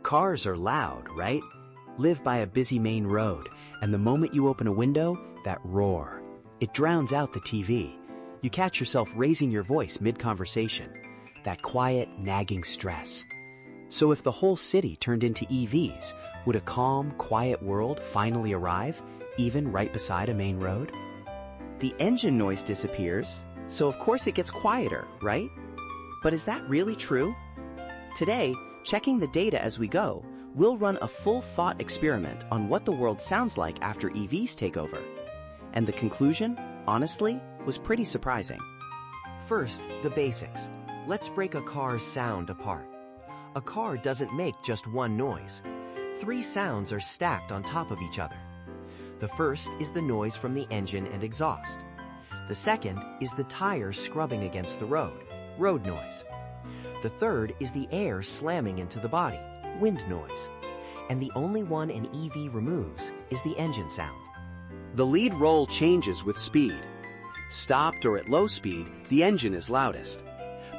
Cars are loud, right? Live by a busy main road, and the moment you open a window, that roar. It drowns out the TV. You catch yourself raising your voice mid-conversation. That quiet, nagging stress. So if the whole city turned into EVs, would a calm, quiet world finally arrive, even right beside a main road? The engine noise disappears, so of course it gets quieter, right? But is that really true? Today, checking the data as we go, we'll run a full thought experiment on what the world sounds like after EVs take over. And the conclusion, honestly, was pretty surprising. First, the basics. Let's break a car's sound apart. A car doesn't make just one noise. 3 sounds are stacked on top of each other. The first is the noise from the engine and exhaust. The second is the tires scrubbing against the road noise. The third is the air slamming into the body, wind noise. And the only one an EV removes is the engine sound. The lead roll changes with speed. Stopped or at low speed, the engine is loudest.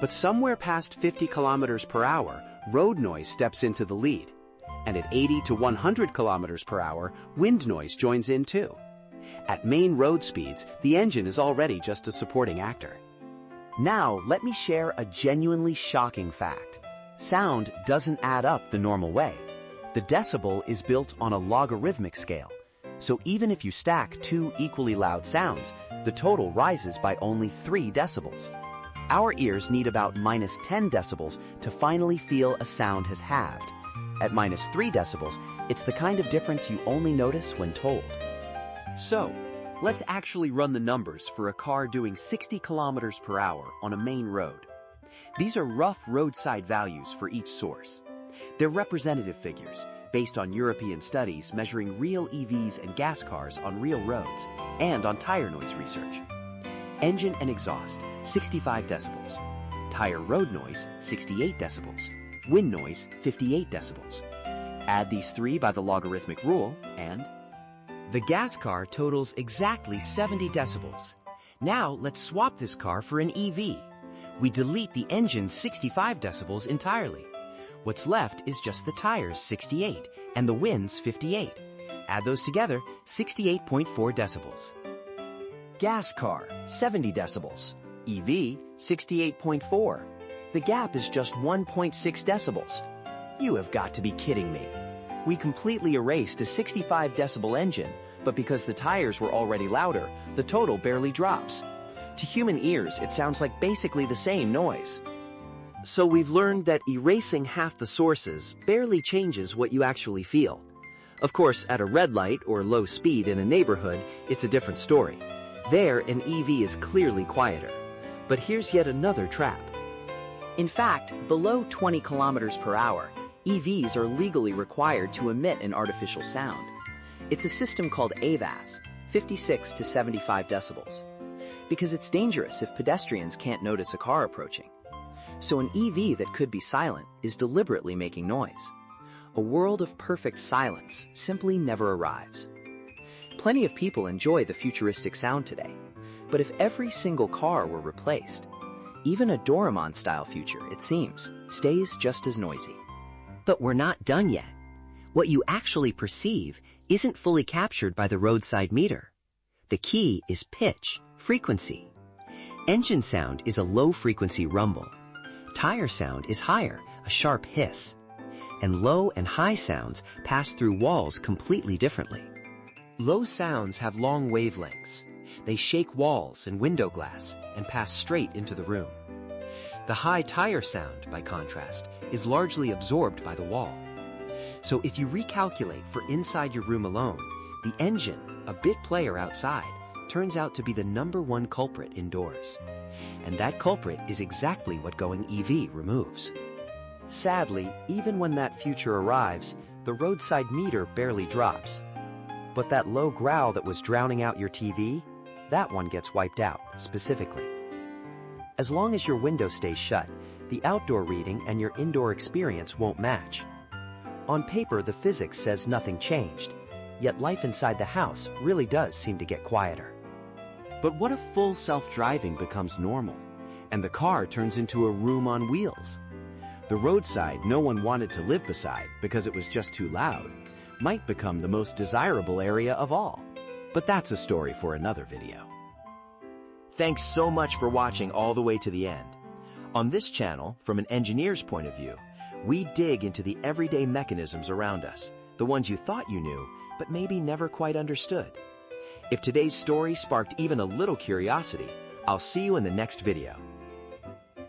But somewhere past 50 kilometers per hour, road noise steps into the lead. And at 80 to 100 kilometers per hour, wind noise joins in too. At main road speeds, the engine is already just a supporting actor. Now, let me share a genuinely shocking fact. Sound doesn't add up the normal way. The decibel is built on a logarithmic scale. So even if you stack 2 equally loud sounds, the total rises by only 3 decibels. Our ears need about -10 decibels to finally feel a sound has halved. At -3 decibels, it's the kind of difference you only notice when told. So, let's actually run the numbers for a car doing 60 kilometers per hour on a main road. These are rough roadside values for each source. They're representative figures, based on European studies measuring real EVs and gas cars on real roads, and on tire noise research. Engine and exhaust, 65 decibels. Tire road noise, 68 decibels. Wind noise, 58 decibels. Add these 3 by the logarithmic rule, and the gas car totals exactly 70 decibels. Now let's swap this car for an EV. We delete the engine's 65 decibels entirely. What's left is just the tires, 68, and the wind's 58. Add those together, 68.4 decibels. Gas car, 70 decibels. EV, 68.4. The gap is just 1.6 decibels. You have got to be kidding me. We completely erased a 65 decibel engine, but because the tires were already louder, the total barely drops. To human ears, it sounds like basically the same noise. So we've learned that erasing half the sources barely changes what you actually feel. Of course, at a red light or low speed in a neighborhood, it's a different story. There, an EV is clearly quieter. But here's yet another trap. In fact, below 20 kilometers per hour, EVs are legally required to emit an artificial sound. It's a system called AVAS, 56 to 75 decibels. Because it's dangerous if pedestrians can't notice a car approaching. So an EV that could be silent is deliberately making noise. A world of perfect silence simply never arrives. Plenty of people enjoy the futuristic sound today, but if every single car were replaced, even a Doraemon-style future, it seems, stays just as noisy. But we're not done yet. What you actually perceive isn't fully captured by the roadside meter. The key is pitch, frequency. Engine sound is a low-frequency rumble. Tire sound is higher, a sharp hiss. And low and high sounds pass through walls completely differently. Low sounds have long wavelengths. They shake walls and window glass and pass straight into the room. The high tire sound, by contrast, is largely absorbed by the wall. So if you recalculate for inside your room alone, the engine, a bit player outside, turns out to be the #1 culprit indoors. And that culprit is exactly what going EV removes. Sadly, even when that future arrives, the roadside meter barely drops. But that low growl that was drowning out your TV, that one gets wiped out, specifically. As long as your window stays shut, the outdoor reading and your indoor experience won't match. On paper, the physics says nothing changed, yet life inside the house really does seem to get quieter. But what if full self-driving becomes normal, and the car turns into a room on wheels? The roadside no one wanted to live beside because it was just too loud might become the most desirable area of all. But that's a story for another video. Thanks so much for watching all the way to the end. On this channel, from an engineer's point of view, we dig into the everyday mechanisms around us, the ones you thought you knew, but maybe never quite understood. If today's story sparked even a little curiosity, I'll see you in the next video.